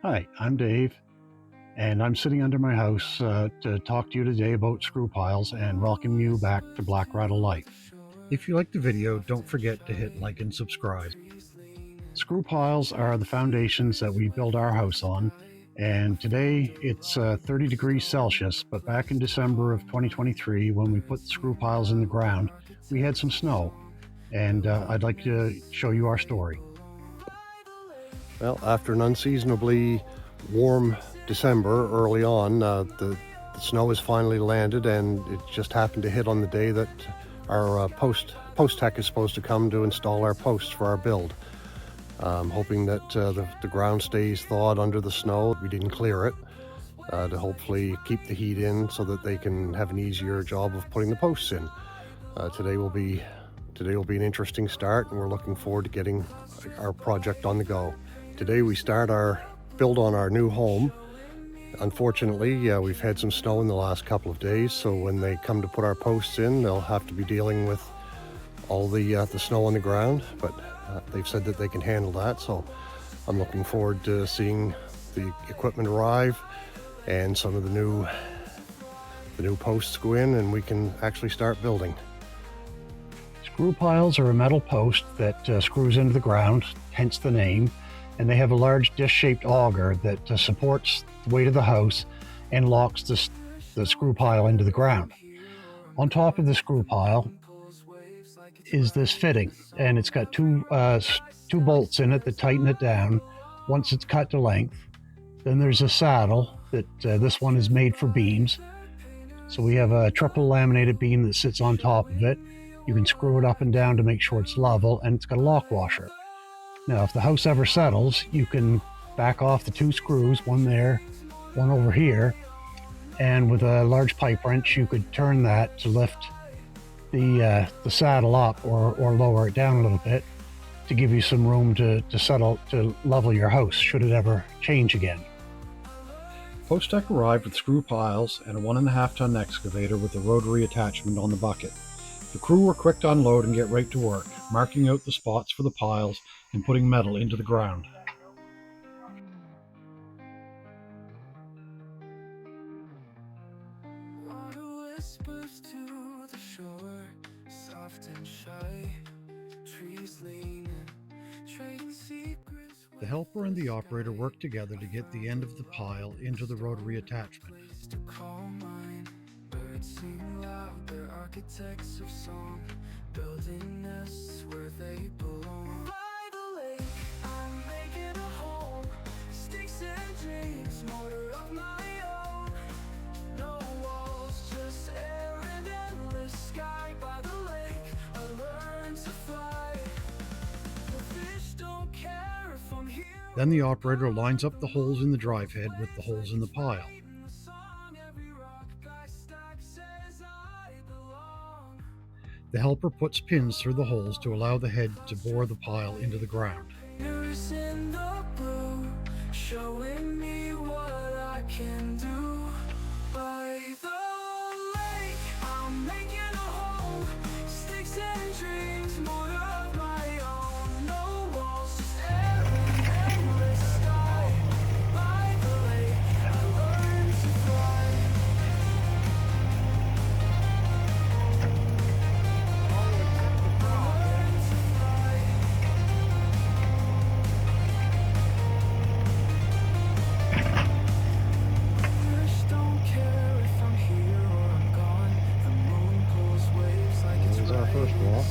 Hi, I'm Dave, and I'm sitting under my house to talk to you today about screw piles and welcome you back to Blackrattle Life. If you liked the video, don't forget to hit like and subscribe. Screw piles are the foundations that we build our house on, and today it's 30 degrees Celsius, but back in December of 2023, when we put the screw piles in the ground, we had some snow, and I'd like to show you our story. Well, after an unseasonably warm December early on, the snow has finally landed, and it just happened to hit on the day that our post tech is supposed to come to install our posts for our build. Hoping that the ground stays thawed under the snow. We didn't clear it to hopefully keep the heat in so that they can have an easier job of putting the posts in. Today will be an interesting start, and we're looking forward to getting our project on the go. Today we start our build on our new home. Unfortunately, we've had some snow in the last couple of days, so when they come to put our posts in, they'll have to be dealing with all the snow on the ground, but they've said that they can handle that, so I'm looking forward to seeing the equipment arrive and some of the new posts go in, and we can actually start building. Screw piles are a metal post that screws into the ground, hence the name, and they have a large disc-shaped auger that supports the weight of the house and locks the screw pile into the ground. On top of the screw pile is this fitting, and it's got two bolts in it that tighten it down once it's cut to length. Then there's a saddle that this one is made for beams. So we have a triple laminated beam that sits on top of it. You can screw it up and down to make sure it's level, and it's got a lock washer. Now, if the house ever settles, you can back off the two screws, one there, one over here, and with a large pipe wrench, you could turn that to lift the saddle up or lower it down a little bit to give you some room to settle, to level your house should it ever change again. Post Tech arrived with screw piles and a 1.5 ton excavator with a rotary attachment on the bucket. The crew were quick to unload and get right to work, marking out the spots for the piles and putting metal into the ground. The helper and the operator worked together to get the end of the pile into the rotary attachment. Architects of song, building nests where they belong. By the lake, I'm making a home. Sticks and dreams, motor of my own. No walls, just air and endless sky. By the lake, I learned to fly. The fish don't care if I'm here. Then the operator lines up the holes in the drive head with the holes in the pile. The helper puts pins through the holes to allow the head to bore the pile into the ground. In the blue, showing me what I can do. By the lake, I'm making a home. Sticks and dreams, more of my own. No walls, just air and endless sky. By the lake, I learned to fly. First walk.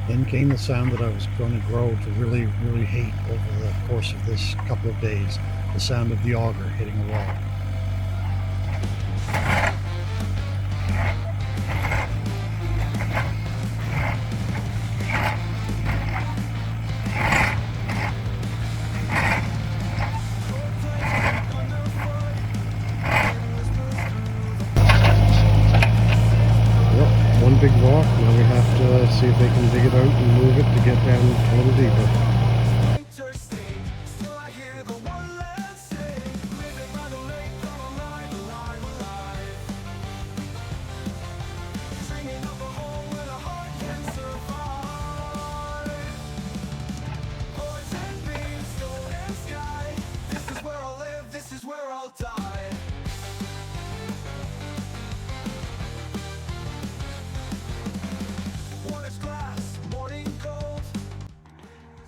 Then came the sound that I was going to grow to really hate over the course of this couple of days, the sound of the auger hitting a wall. One big rock, now we have to see if they can dig it out and move it to get down a little deeper.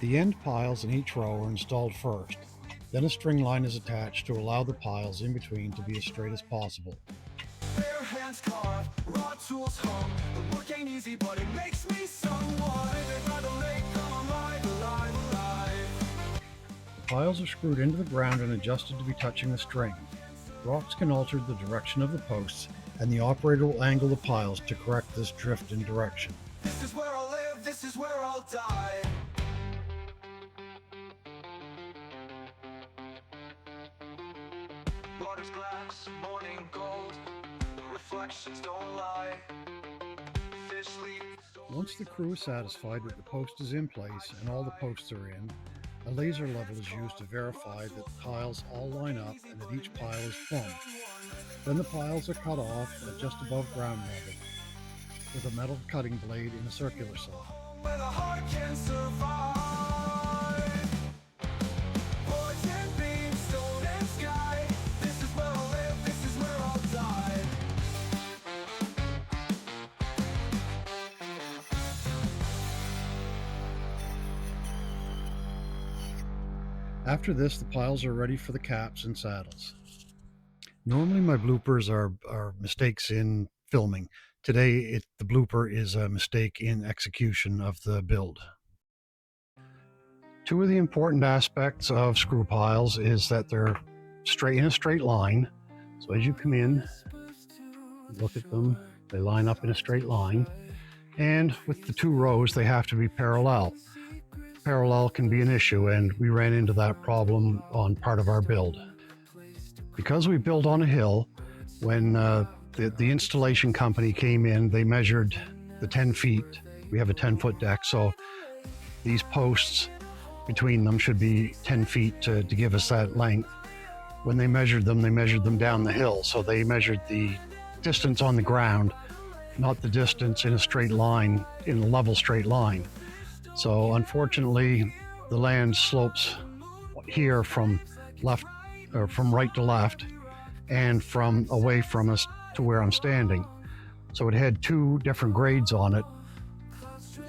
The end piles in each row are installed first. Then a string line is attached to allow the piles in between to be as straight as possible. Bare hands carve, raw tools hung. The work ain't easy, but it makes me someone. Living by the lake, come alive, alive, alive. The piles are screwed into the ground and adjusted to be touching the string. Rocks can alter the direction of the posts, and the operator will angle the piles to correct this drift in direction. This is where I'll live, this is where I'll die. Water's glass, morning gold. Reflections don't lie. Fish leap. Once the crew is satisfied that the post is in place and all the posts are in, a laser level is used to verify that the piles all line up and that each pile is plumb. Then the piles are cut off at just above ground level with a metal cutting blade in a circular saw. Where the heart can survive. Boards and beams, stone and sky. This is where I'll live, this is where I'll die. After this, the piles are ready for the caps and saddles. Normally my bloopers are mistakes in filming. Today the blooper is a mistake in execution of the build. Two of the important aspects of screw piles is that they're in a straight line. So as you come in, look at them, they line up in a straight line. And with the two rows, they have to be parallel. Parallel can be an issue, and we ran into that problem on part of our build. Because we built on a hill, when the installation company came in, they measured the 10 feet. We have a 10-foot deck, so these posts between them should be 10 feet to give us that length. When they measured them down the hill, so they measured the distance on the ground, not the distance in a straight line, in a level straight line. So unfortunately, the land slopes here from left, or from right to left, and from away from us to where I'm standing. So it had two different grades on it,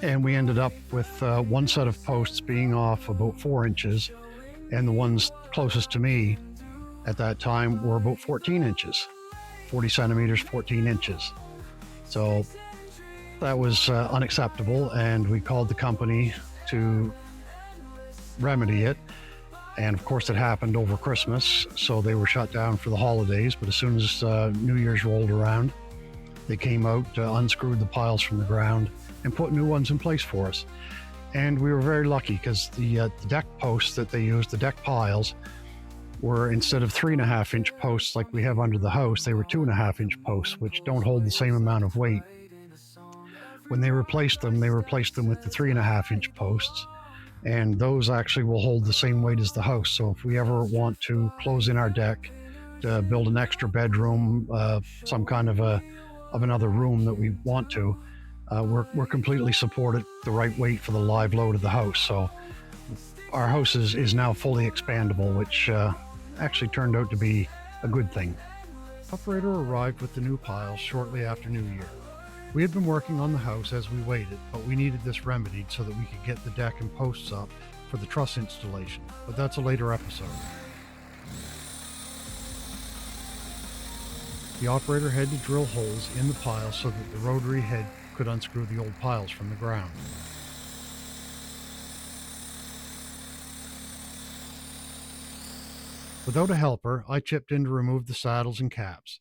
and we ended up with one set of posts being off about 4 inches, and the ones closest to me at that time were about 14 inches, 40 centimeters, 14 inches. So that was unacceptable, and we called the company to remedy it. And of course it happened over Christmas, so they were shut down for the holidays. But as soon as New Year's rolled around, they came out, unscrewed the piles from the ground, and put new ones in place for us. And we were very lucky, because the deck posts that they used, the deck piles, were, instead of 3.5-inch posts like we have under the house, they were 2.5-inch posts, which don't hold the same amount of weight. When they replaced them with the 3.5-inch posts, and those actually will hold the same weight as the house. So if we ever want to close in our deck to build an extra bedroom, some kind of another room that we want to, we're completely supported the right weight for the live load of the house. So our house is now fully expandable, which actually turned out to be a good thing. Operator arrived with the new piles shortly after New Year. We had been working on the house as we waited, but we needed this remedied so that we could get the deck and posts up for the truss installation, but that's a later episode. The operator had to drill holes in the piles so that the rotary head could unscrew the old piles from the ground. Without a helper, I chipped in to remove the saddles and caps.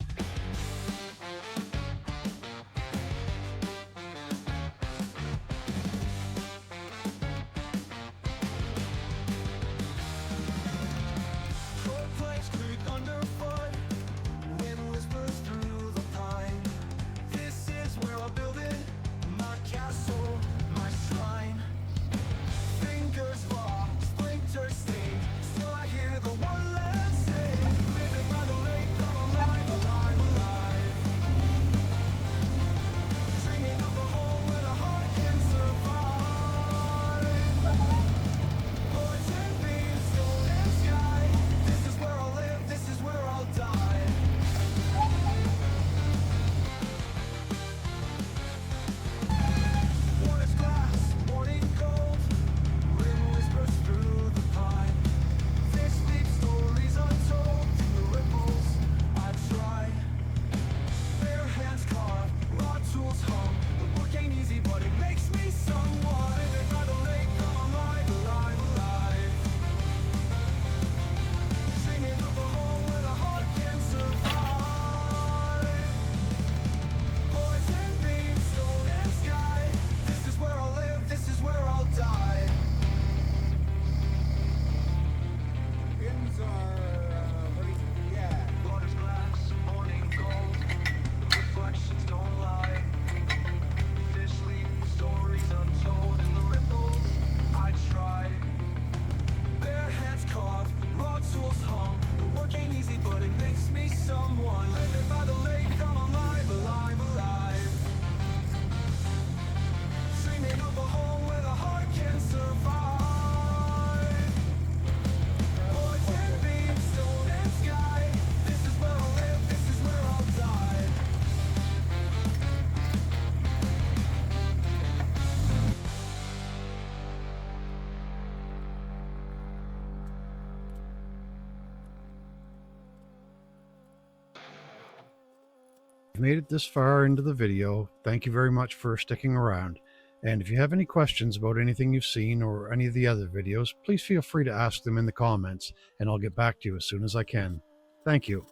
made it this far into the video, thank you very much for sticking around. And if you have any questions about anything you've seen or any of the other videos, please feel free to ask them in the comments, and I'll get back to you as soon as I can. Thank you.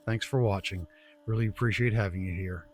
Thanks for watching. Really appreciate having you here.